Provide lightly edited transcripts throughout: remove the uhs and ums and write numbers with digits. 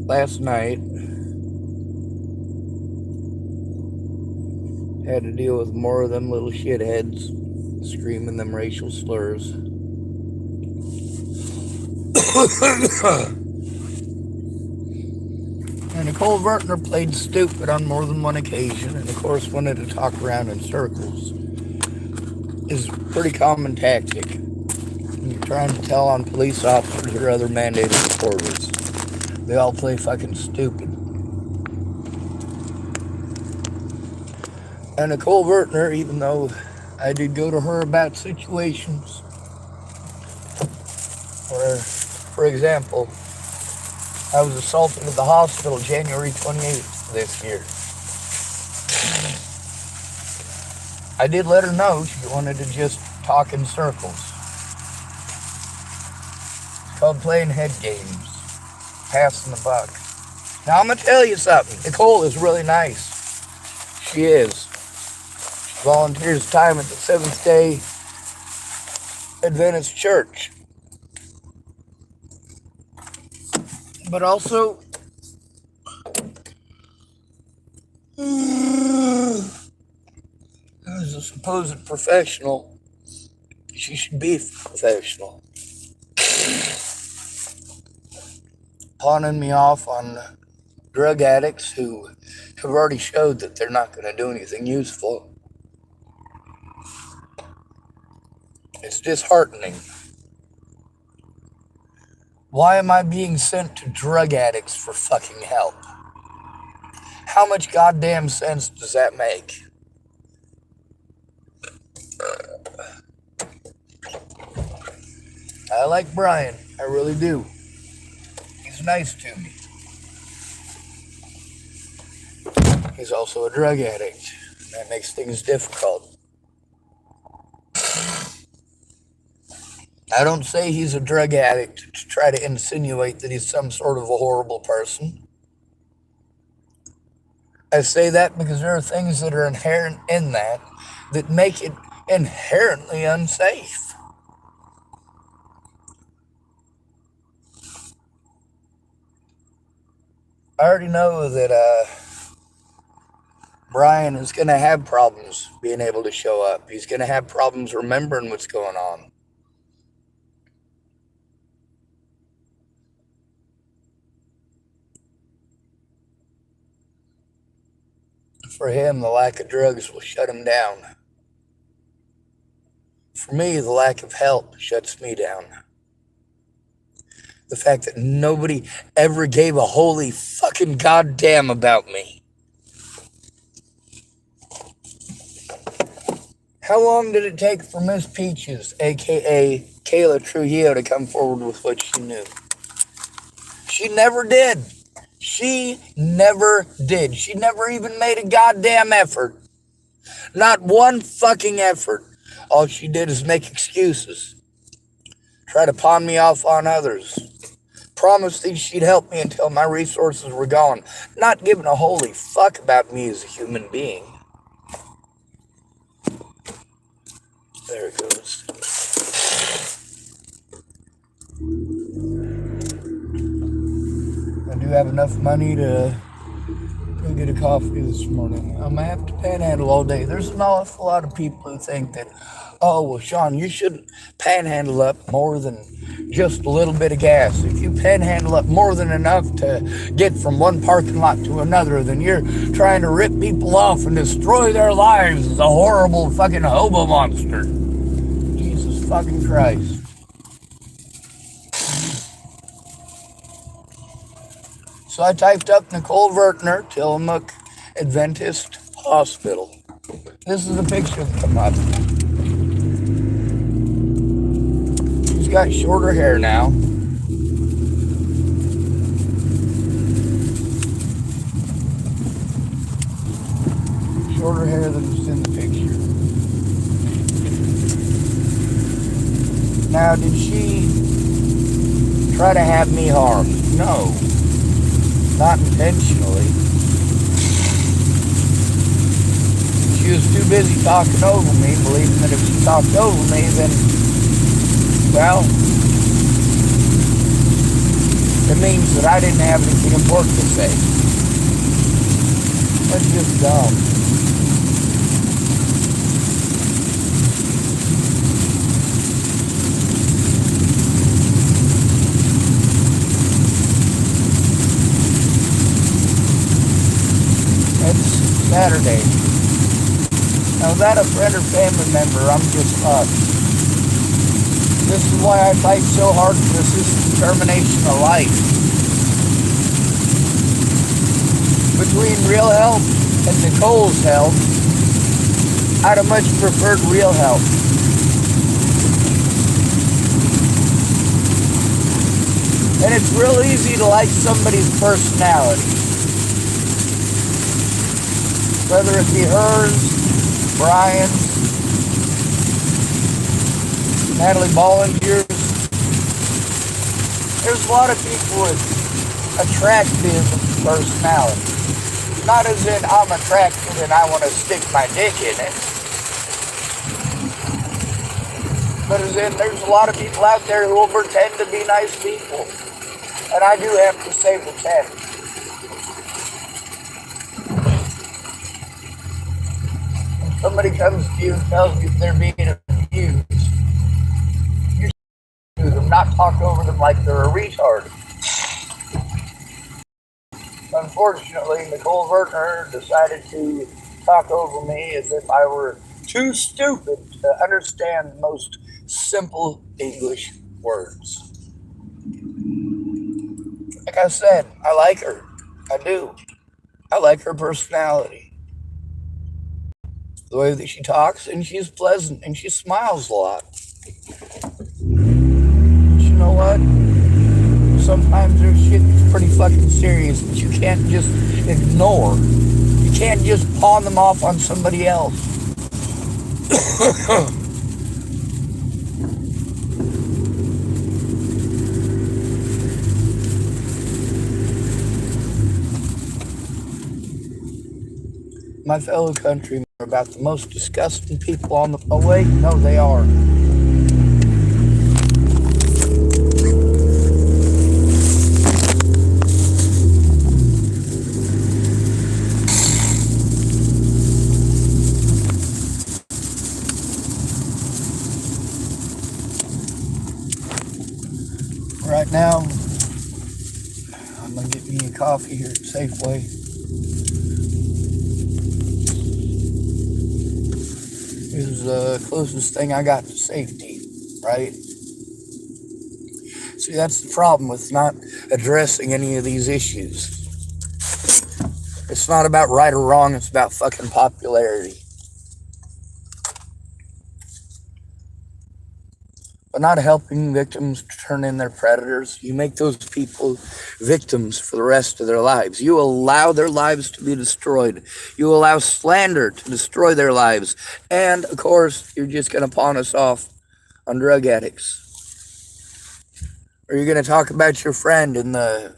last night had to deal with more of them little shitheads screaming them racial slurs. And Nicole Vertner played stupid on more than one occasion, and of course wanted to talk around in circles. Is a pretty common tactic. You're trying to tell on police officers or other mandated reporters. They all play fucking stupid. And Nicole Vertner, even though I did go to her about situations where, for example, I was assaulted at the hospital January 28th this year. I did let her know she wanted to just talk in circles. It's called playing head games, passing the buck. Now I'm going to tell you something. Nicole is really nice. She is. She volunteers time at the Seventh-day Adventist Church. But also, as a supposed professional, she should be professional. Pawning me off on drug addicts who have already showed that they're not going to do anything useful. It's disheartening. Why am I being sent to drug addicts for fucking help? How much goddamn sense does that make? I like Brian. I really do. He's nice to me. He's also a drug addict. That makes things difficult. I don't say he's a drug addict to try to insinuate that he's some sort of a horrible person. I say that because there are things that are inherent in that make it inherently unsafe. I already know that Brian is going to have problems being able to show up. He's going to have problems remembering what's going on. For him, the lack of drugs will shut him down. For me, the lack of help shuts me down. The fact that nobody ever gave a holy fucking goddamn about me. How long did it take for Miss Peaches, aka Kayla Trujillo, to come forward with what she knew? She never did. She never did. She never even made a goddamn effort. Not one fucking effort. All she did is make excuses. Try to pawn me off on others. Promised that she'd help me until my resources were gone. Not giving a holy fuck about me as a human being. There it goes. I do have enough money to go get a coffee this morning. I'm going to have to panhandle all day. There's an awful lot of people who think that, oh, well, Sean, you shouldn't panhandle up more than just a little bit of gas. If you panhandle up more than enough to get from one parking lot to another, then you're trying to rip people off and destroy their lives as a horrible fucking hobo monster. Jesus fucking Christ. So I typed up Nicole Vertner, Tillamook Adventist Hospital. This is a picture that came up. She's got shorter hair now. Shorter hair than was in the picture. Now, did she try to have me harmed? No. Not intentionally. She was too busy talking over me, believing that if she talked over me, then, well, it means that I didn't have anything important to say. That's just dumb. It's Saturday. Now, is that a friend or family member? I'm just fucked. This is why I fight so hard for assisted termination of life. Between real help and Nicole's help, I'd have much preferred real help. And it's real easy to like somebody's personality. Whether it be hers, Brian's, Natalie Bollinger's. There's a lot of people with attractive personality. Not as in I'm attracted and I want to stick my dick in it. But as in there's a lot of people out there who will pretend to be nice people. And I do have to say pretend. When somebody comes to you and tells you they're being abused, to them, not talk over them like they're a retard. Unfortunately, Nicole Vertner decided to talk over me as if I were too stupid to understand most simple English words. Like I said, I like her. I do. I like her personality. The way that she talks, and she's pleasant, and she smiles a lot. You know what? Sometimes there's shit that's pretty fucking serious that you can't just ignore. You can't just pawn them off on somebody else. My fellow countrymen are about the most disgusting people on the... Oh wait, no, they are. Right now, I'm gonna get me a coffee here at Safeway. This is the closest thing I got to safety, right? See, that's the problem with not addressing any of these issues. It's not about right or wrong, it's about fucking popularity. But not helping victims turn in their predators. You make those people victims for the rest of their lives. You allow their lives to be destroyed. You allow slander to destroy their lives. And, of course, you're just going to pawn us off on drug addicts. Or you're going to talk about your friend and the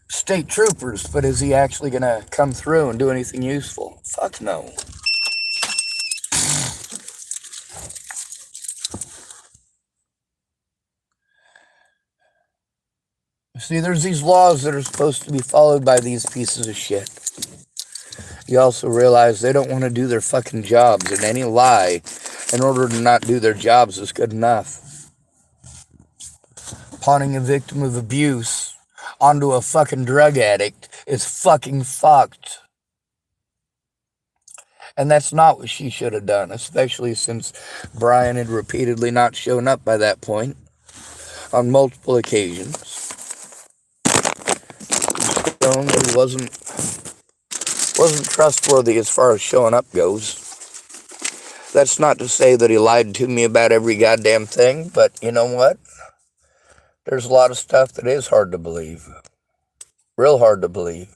state troopers, but is he actually going to come through and do anything useful? Fuck no. See, there's these laws that are supposed to be followed by these pieces of shit. You also realize they don't want to do their fucking jobs, and any lie in order to not do their jobs is good enough. Pawning a victim of abuse onto a fucking drug addict is fucking fucked. And that's not what she should have done, especially since Brian had repeatedly not shown up by that point on multiple occasions. He wasn't trustworthy as far as showing up goes. That's not to say that he lied to me about every goddamn thing, but you know what? There's a lot of stuff that is hard to believe. Real hard to believe.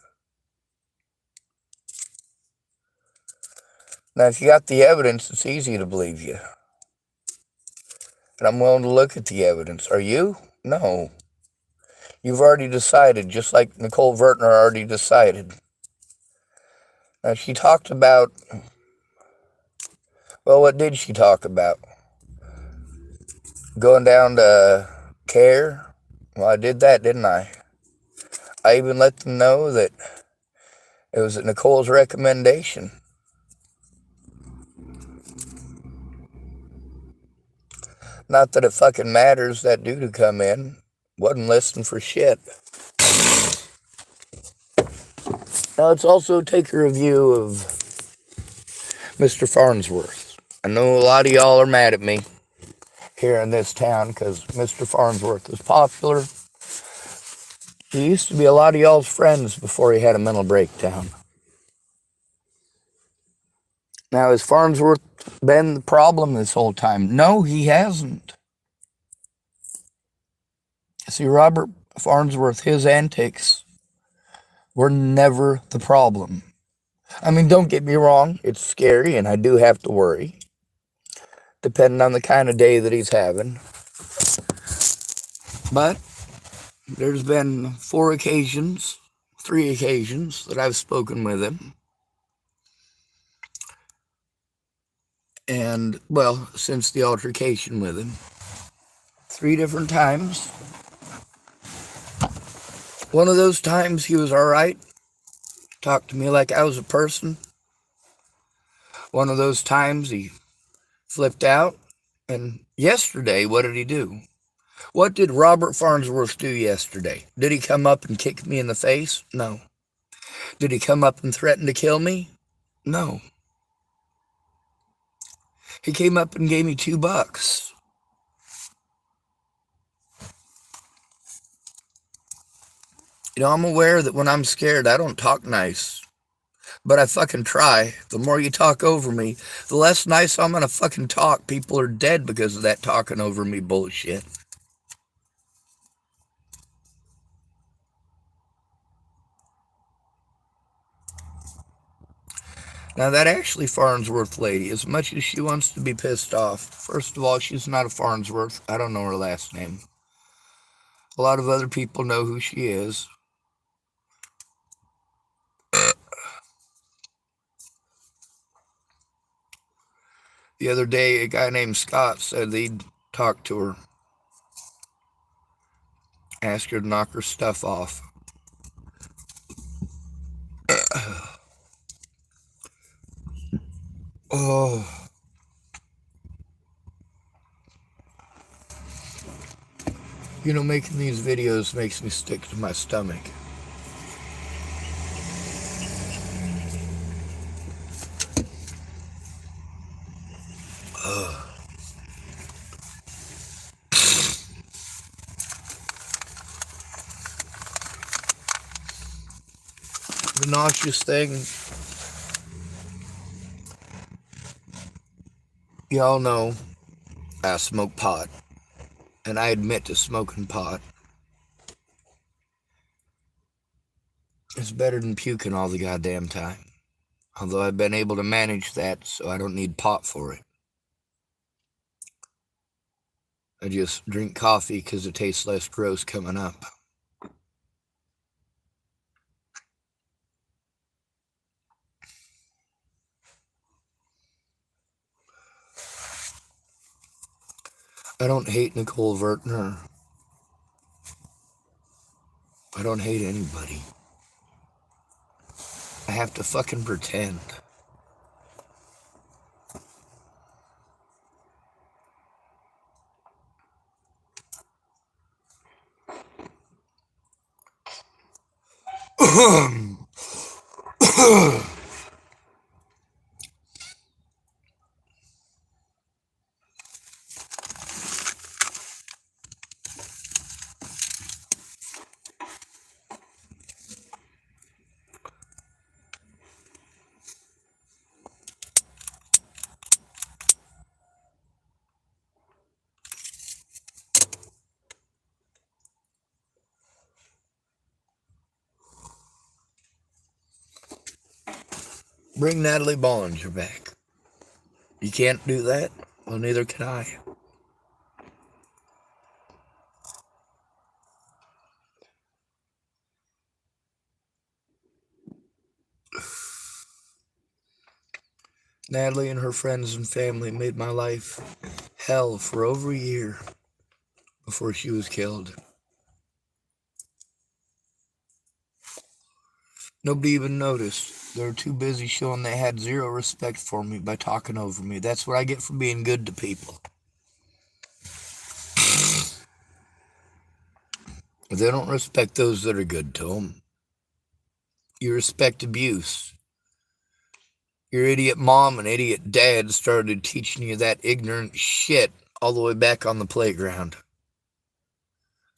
Now, if you got the evidence, it's easy to believe you. And I'm willing to look at the evidence. Are you? No. You've already decided, just like Nicole Vertner already decided. Now, she talked about... Well, what did she talk about? Going down to care? Well, I did that, didn't I? I even let them know that it was at Nicole's recommendation. Not that it fucking matters, that dude who come in wasn't listening for shit. Now let's also take a review of Mr. Farnsworth. I know a lot of y'all are mad at me here in this town because Mr. Farnsworth is popular. He used to be a lot of y'all's friends before he had a mental breakdown. Now, has Farnsworth been the problem this whole time? No, he hasn't. See, Robert Farnsworth, his antics were never the problem. I mean, don't get me wrong, it's scary and I do have to worry, depending on the kind of day that he's having. But there's been 3 occasions that I've spoken with him. And, well, since the altercation with him, 3 different times. One of those times he was all right, talked to me like I was a person. One of those times he flipped out. And yesterday, what did he do? What did Robert Farnsworth do yesterday? Did he come up and kick me in the face? No. Did he come up and threaten to kill me? No. He came up and gave me $2. You know, I'm aware that when I'm scared, I don't talk nice. But I fucking try. The more you talk over me, the less nice I'm gonna fucking talk. People are dead because of that talking over me bullshit. Now, that Ashley Farnsworth lady, as much as she wants to be pissed off, first of all, she's not a Farnsworth. I don't know her last name. A lot of other people know who she is. The other day, a guy named Scott said he'd talk to her, ask her to knock her stuff off. Oh. You know, making these videos makes me sick to my stomach. The nauseous thing, y'all know I smoke pot, and I admit to smoking pot. It's better than puking all the goddamn time. Although I've been able to manage that, so I don't need pot for it. I just drink coffee because it tastes less gross coming up. I don't hate Nicole Vertner. I don't hate anybody. I have to fucking pretend. Bring Natalie Bollinger back. You can't do that? Well, neither can I. Natalie and her friends and family made my life hell for over a year before she was killed. Nobody even noticed. They were too busy showing they had zero respect for me by talking over me. That's what I get for being good to people. They don't respect those that are good to them. You respect abuse. Your idiot mom and idiot dad started teaching you that ignorant shit all the way back on the playground.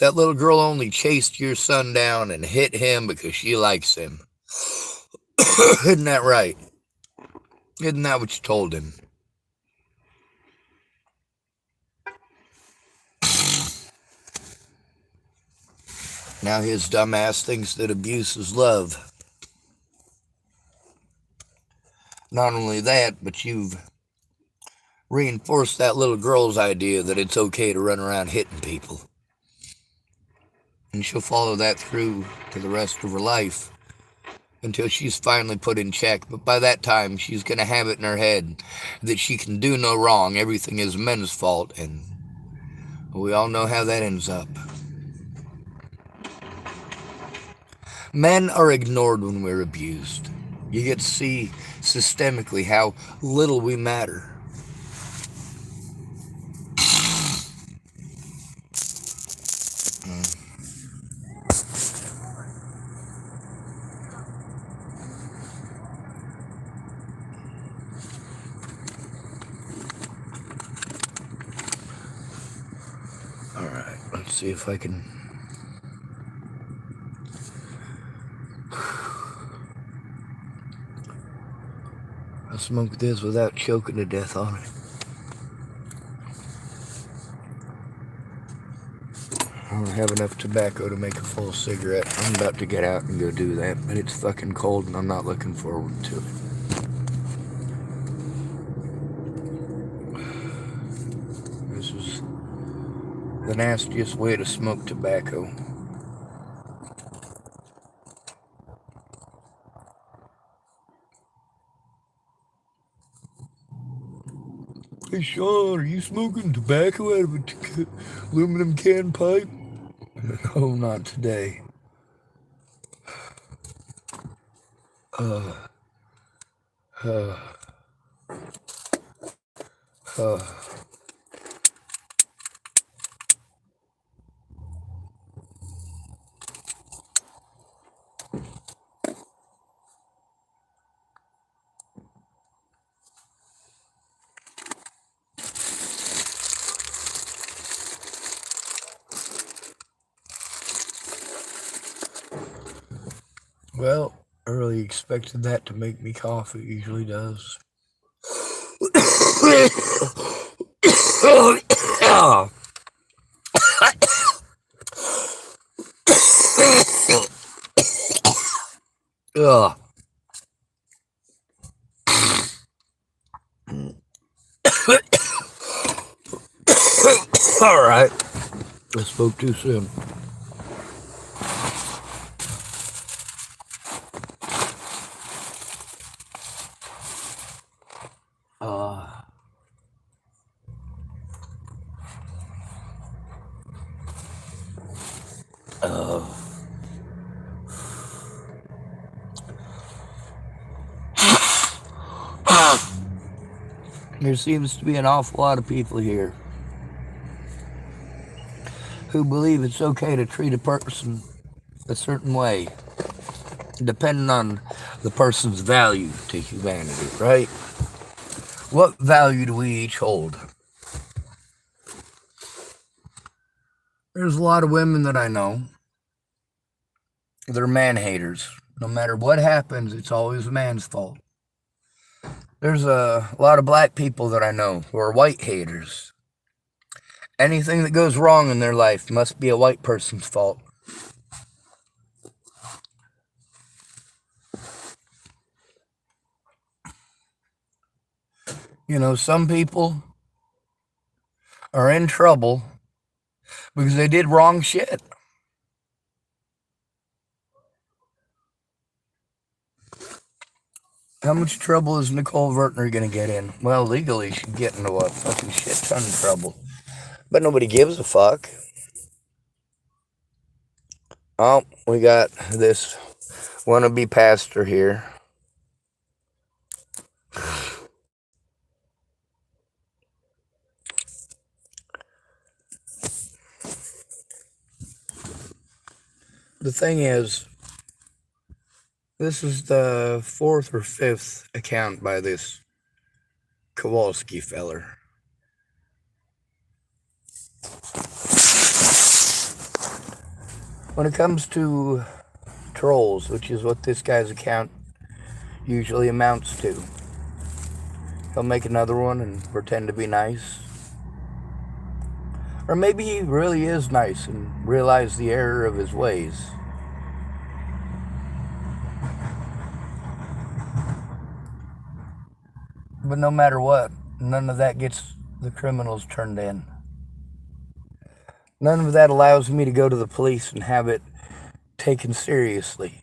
That little girl only chased your son down and hit him because she likes him. Isn't that right? Isn't that what you told him? Now his dumbass thinks that abuse is love. Not only that, but you've reinforced that little girl's idea that it's okay to run around hitting people. And she'll follow that through to the rest of her life until she's finally put in check. But by that time, she's going to have it in her head that she can do no wrong. Everything is men's fault, and we all know how that ends up. Men are ignored when we're abused. You get to see systemically how little we matter. Alright, let's see if I can... I'll smoke this without choking to death on it. I don't have enough tobacco to make a full cigarette. I'm about to get out and go do that, but it's fucking cold and I'm not looking forward to it. This is the nastiest way to smoke tobacco. Hey Sean, are you smoking tobacco out of a aluminum can pipe? No, not today. Well, I really expected that to make me cough. It usually does. Ugh. All right. I spoke too soon. There seems to be an awful lot of people here who believe it's okay to treat a person a certain way, depending on the person's value to humanity, right? What value do we each hold? There's a lot of women that I know that are man haters. No matter what happens, it's always a man's fault. There's a lot of black people that I know who are white haters. Anything that goes wrong in their life must be a white person's fault. You know, some people are in trouble because they did wrong shit. How much trouble is Nicole Vertner going to get in? Well, legally, she'd get into a fucking shit ton of trouble. But nobody gives a fuck. Oh, we got this wannabe pastor here. The thing is, this is the 4th or 5th account by this Kowalski feller. When it comes to trolls, which is what this guy's account usually amounts to, he'll make another one and pretend to be nice. Or maybe he really is nice and realized the error of his ways. But no matter what, none of that gets the criminals turned in. None of that allows me to go to the police and have it taken seriously.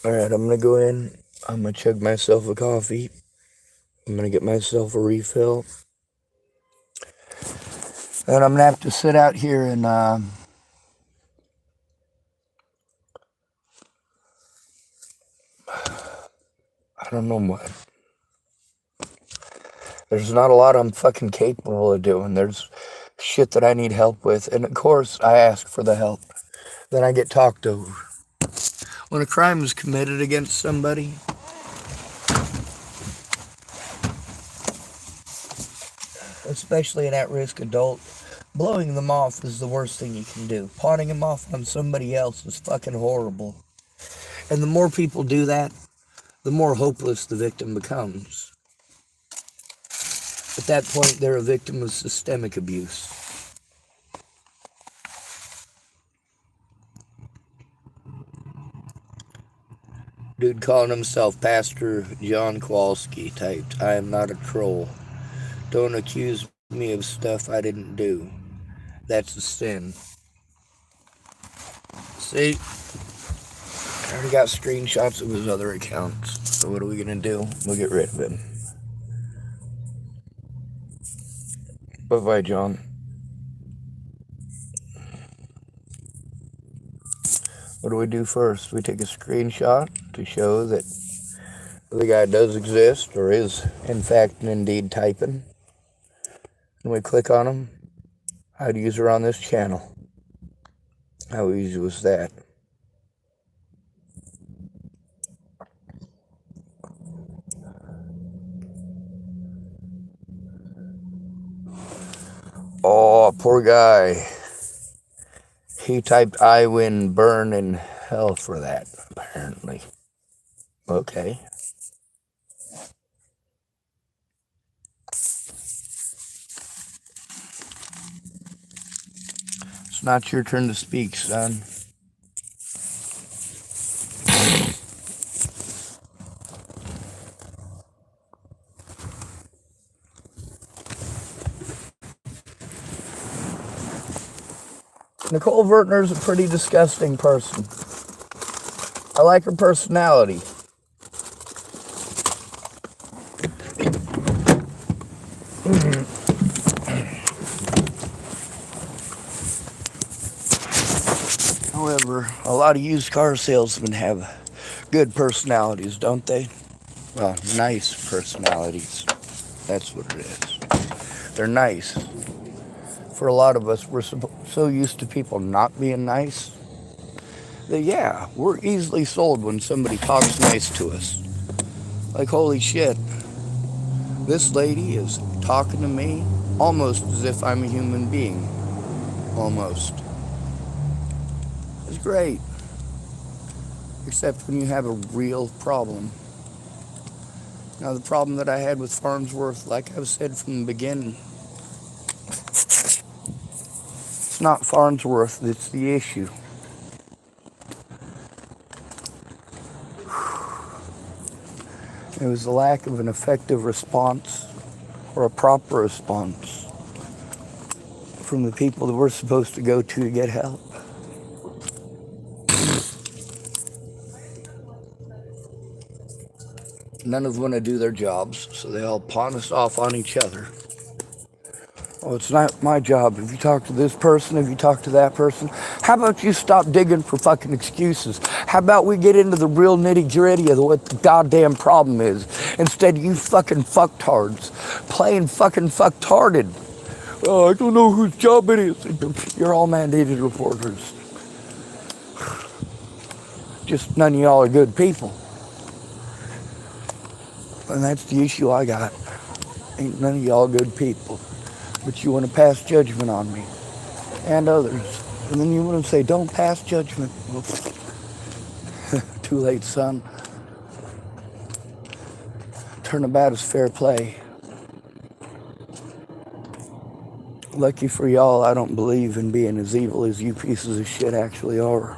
Alright, I'm going to go in. I'm going to chug myself a coffee. I'm going to get myself a refill. And I'm going to have to sit out here and I don't know what. There's not a lot I'm fucking capable of doing. There's shit that I need help with. And of course, I ask for the help. Then I get talked over. When a crime is committed against somebody, especially an at-risk adult, blowing them off is the worst thing you can do. Pawning them off on somebody else is fucking horrible. And the more people do that, the more hopeless the victim becomes. At that point, they're a victim of systemic abuse. Dude calling himself Pastor John Kowalski typed, "I am not a troll. Don't accuse me of stuff I didn't do. That's a sin." See? I already got screenshots of his other accounts. So what are we going to do? We'll get rid of him. Bye-bye, John. What do we do first? We take a screenshot to show that the guy does exist or is, in fact, and indeed typing. And we click on him. How to user on this channel. How easy was that? Oh, poor guy. He typed, "I win, burn in hell" for that, apparently. Okay. It's not your turn to speak, son. Nicole Vertner's a pretty disgusting person. I like her personality. However, a lot of used car salesmen have good personalities, don't they? Well, nice personalities. That's what it is. They're nice. For a lot of us, we're so used to people not being nice that, yeah, we're easily sold when somebody talks nice to us. Like, holy shit, this lady is talking to me almost as if I'm a human being. Almost. It's great. Except when you have a real problem. Now, the problem that I had with Farnsworth, like I've said from the beginning, it's not Farnsworth that's the issue. It was the lack of an effective response or a proper response from the people that we're supposed to go to get help. none of them want to do their jobs, so they all pawn us off on each other. Oh, it's not my job. If you talk to this person, if you talk to that person, how about you stop digging for fucking excuses? How about we get into the real nitty gritty of what the goddamn problem is, instead of you fucking fucktards playing fucking fucktarded. Oh, I don't know whose job it is. You're all mandated reporters. Just none of y'all are good people. And that's the issue I got. Ain't none of y'all good people. But you want to pass judgment on me and others. And then you want to say, don't pass judgment. Well, too late, son. Turnabout is fair play. Lucky for y'all, I don't believe in being as evil as you pieces of shit actually are.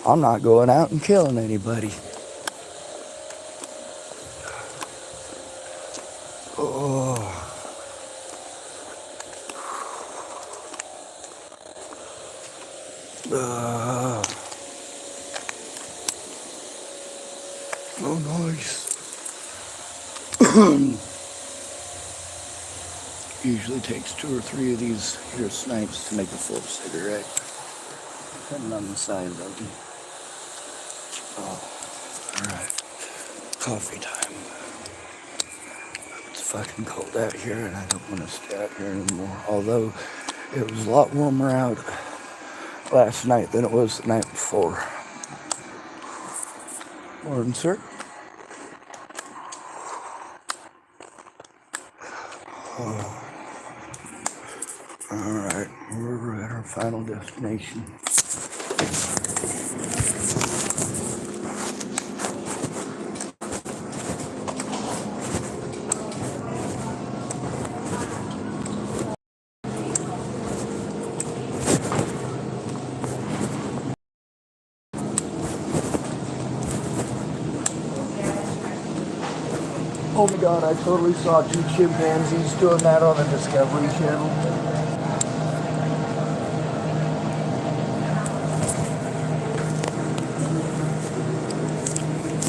I'm not going out and killing anybody. Oh. Oh, nice. Usually takes 2 or 3 of these here snipes to make a full cigarette. Depending on the size of them. Oh, alright. Coffee time. It's fucking cold out here and I don't want to stay out here anymore. Although it was a lot warmer out last night than it was the night before. Morning, sir. Oh. Alright, we're at our final destination. Oh my god, I totally saw 2 chimpanzees doing that on the Discovery Channel.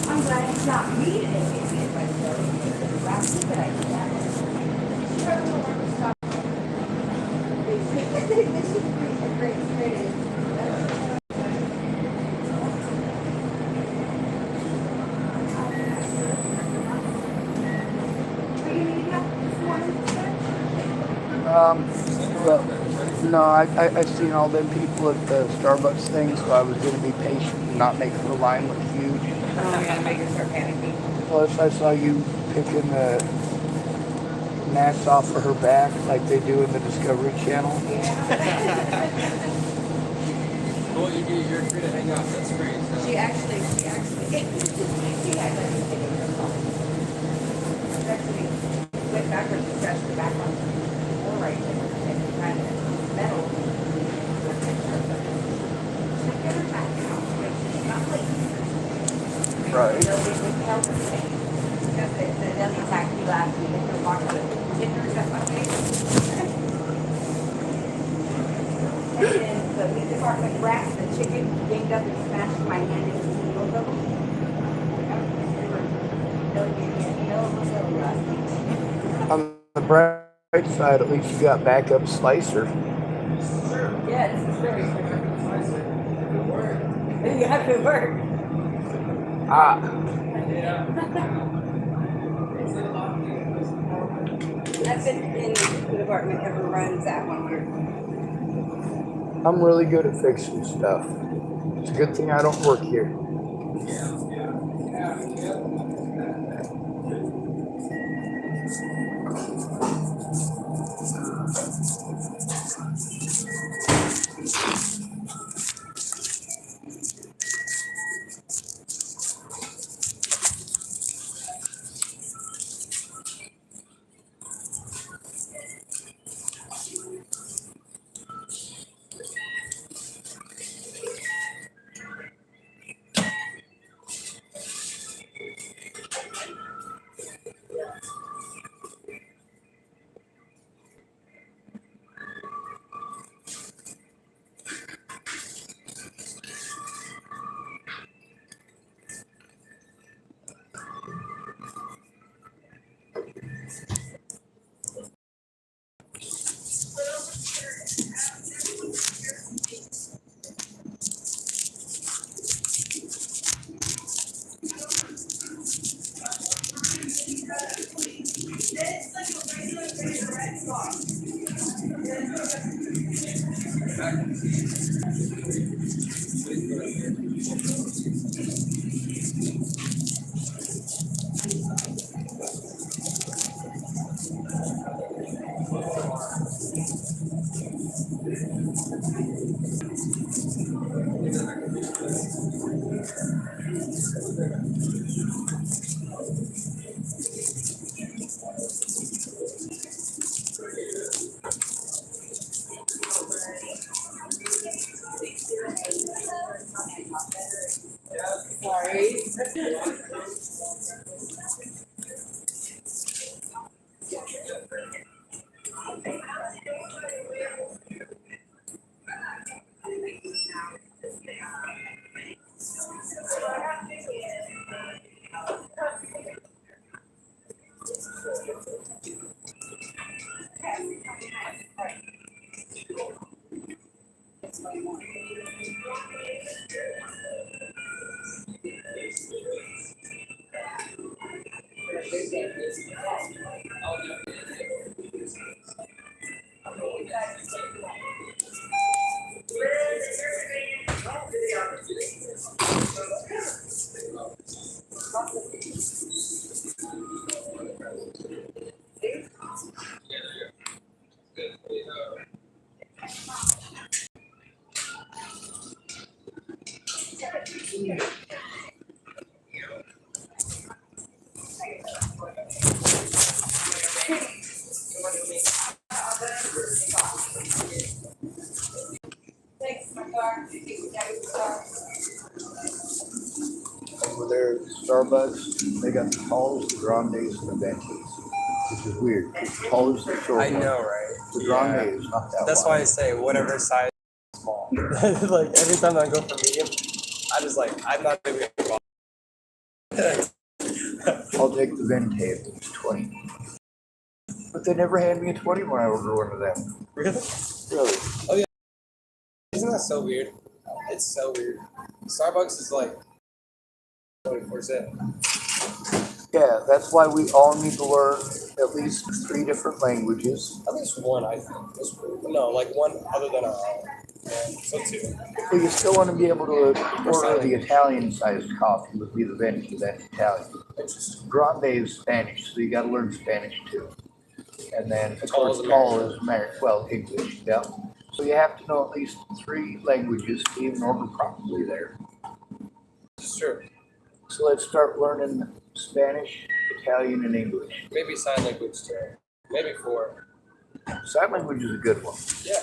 I'm glad it's not me today, but last week that I did that. This is a great experience. Well, no, I've seen all them people at the Starbucks thing, so I was going to be patient and not make the line look huge. Oh, yeah, make her start panicking. Plus, I saw you picking the gnats off of her back like they do in the Discovery Channel. Well, you're free to hang out. That's great. She actually went backwards and scratched the back on the right there and kind of metal. She's like, get her back out. She's not late. Right. Nobody help her stay. Because the dummy attacked me last week and her walked with hit her stuff my face. And then the meat department rats the chicken ganged up and smashed my hand into both of them. On the bright side, at least you got backup slicer. Yeah, this is very good work. Yeah, good work. Ah. That's been in the department ever runs that one here. I'm really good at fixing stuff. It's a good thing I don't work here. Over there at Starbucks, they got the tallest, the grandes, and the ventis, which is weird. The tallest, the short I one. know, right? The grande is not that That's wide. why I say whatever size is small. Like every time I go for medium, I'm not even gonna bother. I'll take the venti if it's 20. But they never hand me a 20 when I order one of them. Really? Really? Isn't that so weird? It's so weird. Starbucks is like 24/7. Yeah, that's why we all need to learn at least 3 different languages. At least one, I think. No, like one other than so 2. But you still want to be able to order the Italian-sized coffee would be the venti, that's Italian. Interesting. Grande is Spanish, so you got to learn Spanish too. And then, of Tall course, is tall is American, well, English, yeah. So you have to know at least 3 languages to even order properly there. It's true. So let's start learning Spanish, Italian, and English. Maybe sign language too. Maybe 4. Sign language is a good one. Yeah.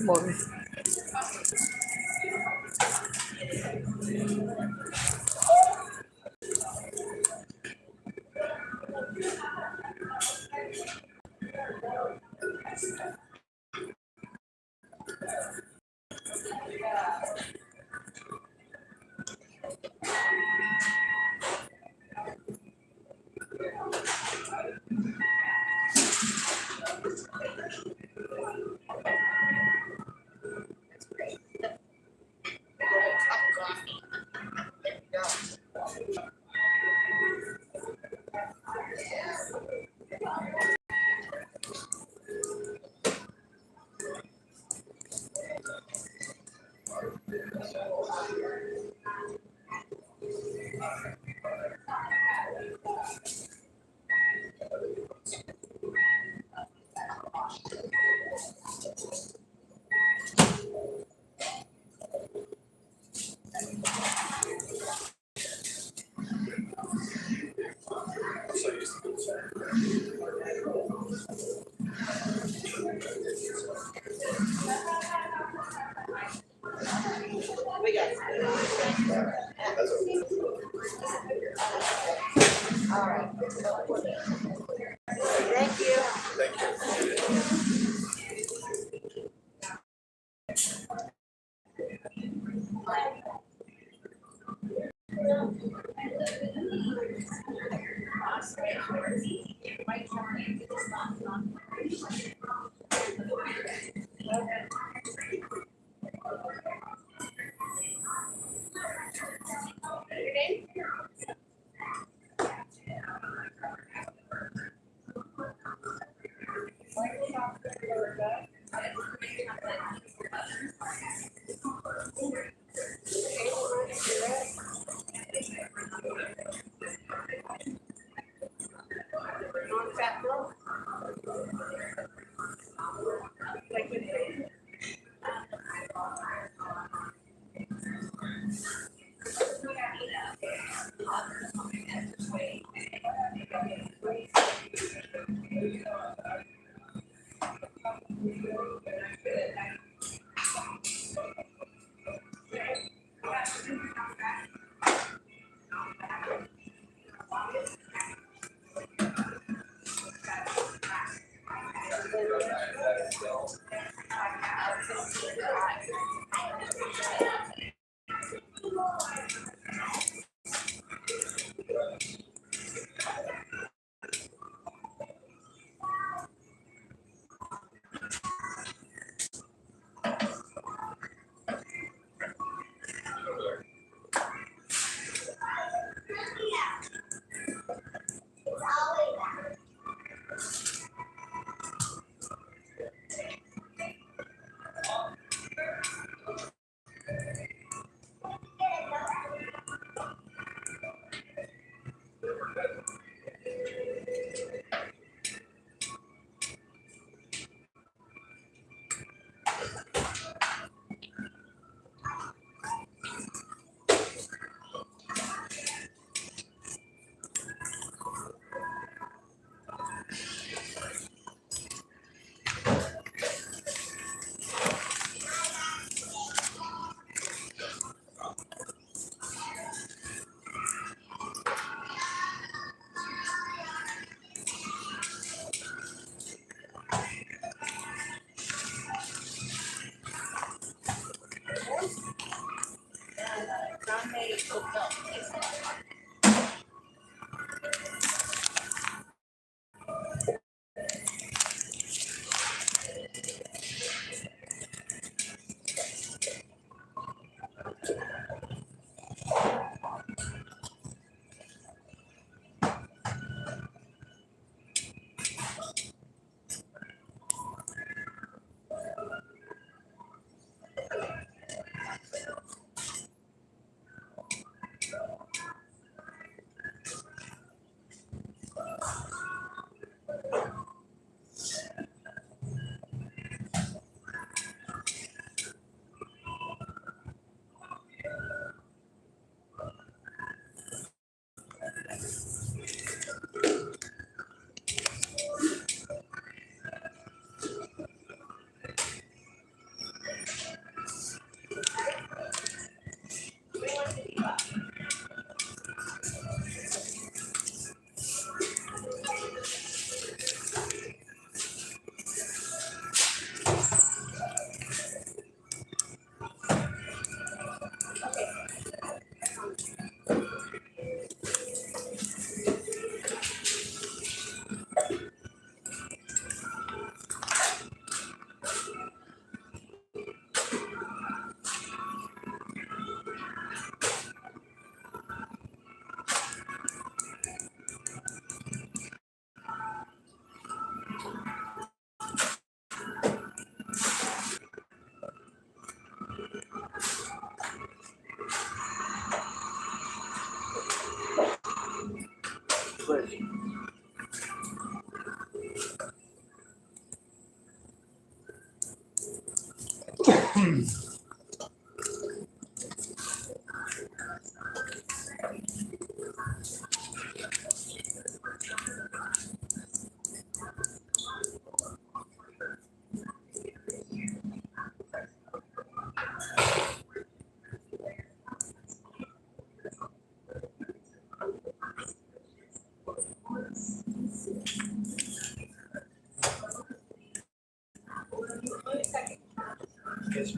Come on. All right. Thank you.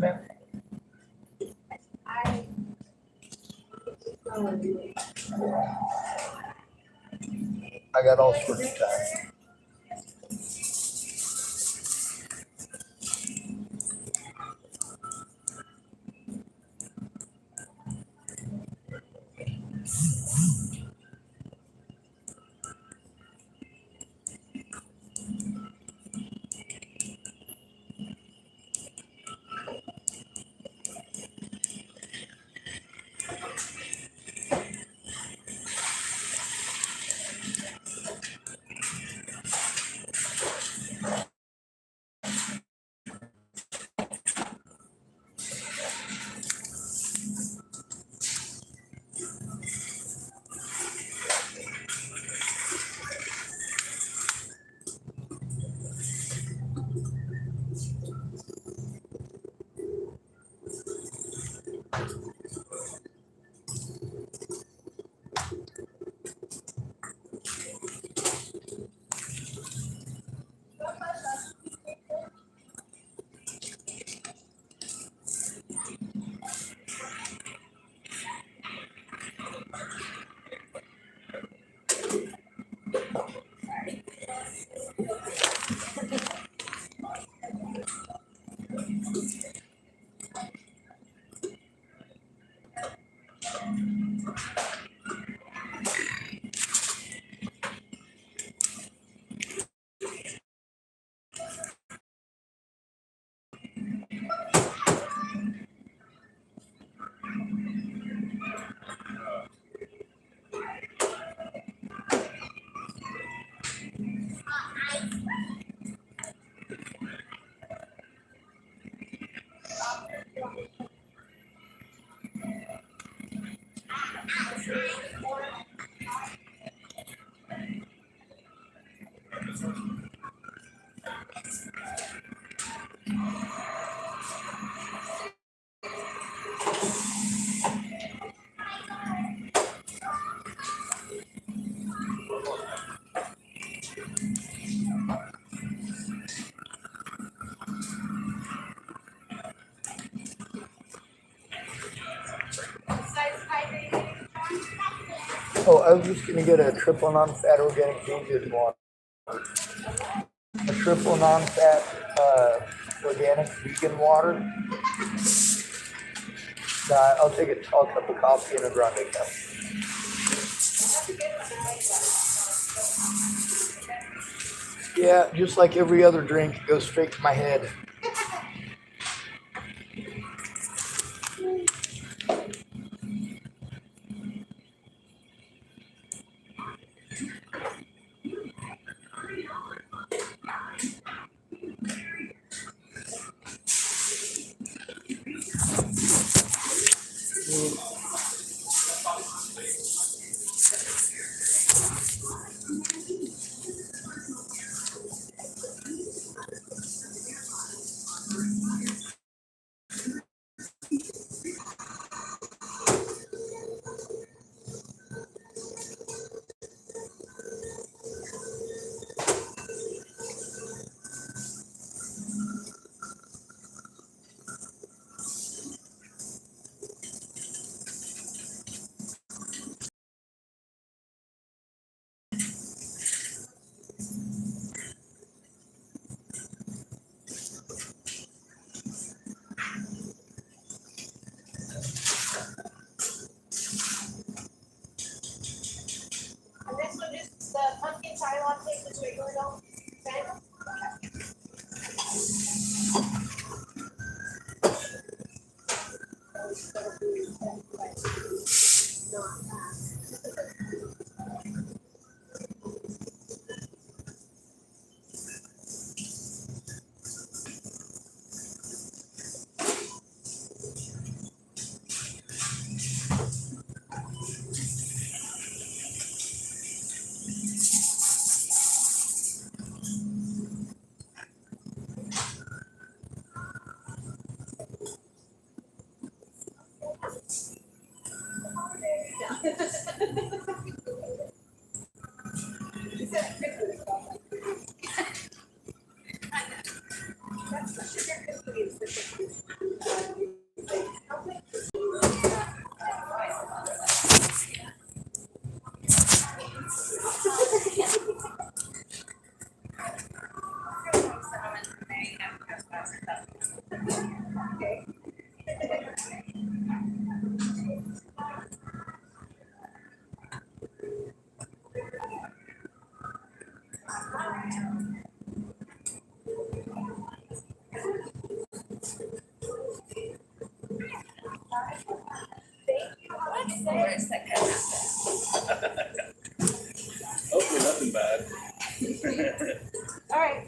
ma'am? I. I got all sorts of time. Oh, I was just gonna get a triple non-fat organic ginger water. A triple non-fat organic vegan water. I'll take a tall cup of coffee and a grande cup. Yeah, just like every other drink, it goes straight to my head. And this one is the pumpkin chai latte, just regular milk. Okay. That's the sugar cookies. Hopefully nothing bad. All right.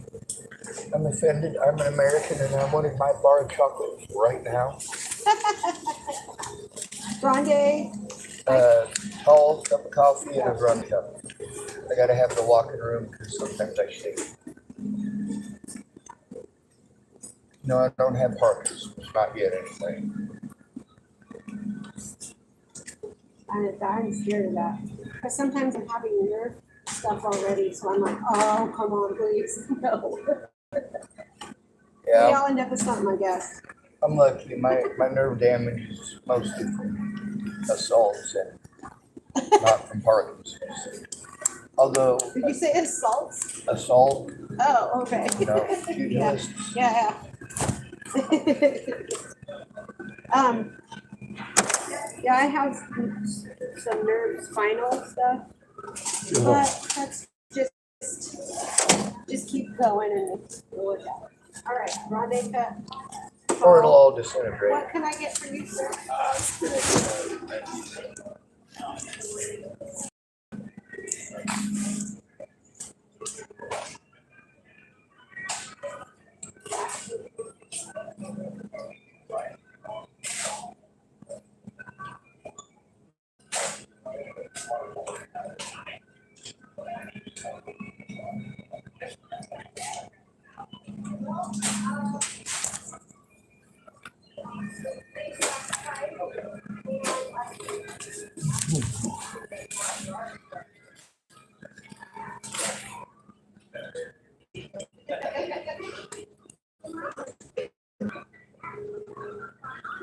I'm offended. I'm an American and I'm wanting my bar of chocolate right now. Grande. Tall cup of coffee and a grande cup. I gotta have the walking room because sometimes I shake. No, I don't have Parkinson's. Not yet, anyway. I'm scared of that. Because sometimes I'm having nerve stuff already, so I'm like, oh, come on, please. No. Yeah, I'll end up with something, I guess. I'm lucky. My nerve damage is mostly from assaults and not from Parkinson's. Although Did you say assaults? assault, Oh, okay. Yeah. pugilists. Yeah. Yeah, I have some nerve spinal stuff, but that's just keep going and we'll work out. All right, grande cut. Or it'll all disintegrate. What can I get for you, sir?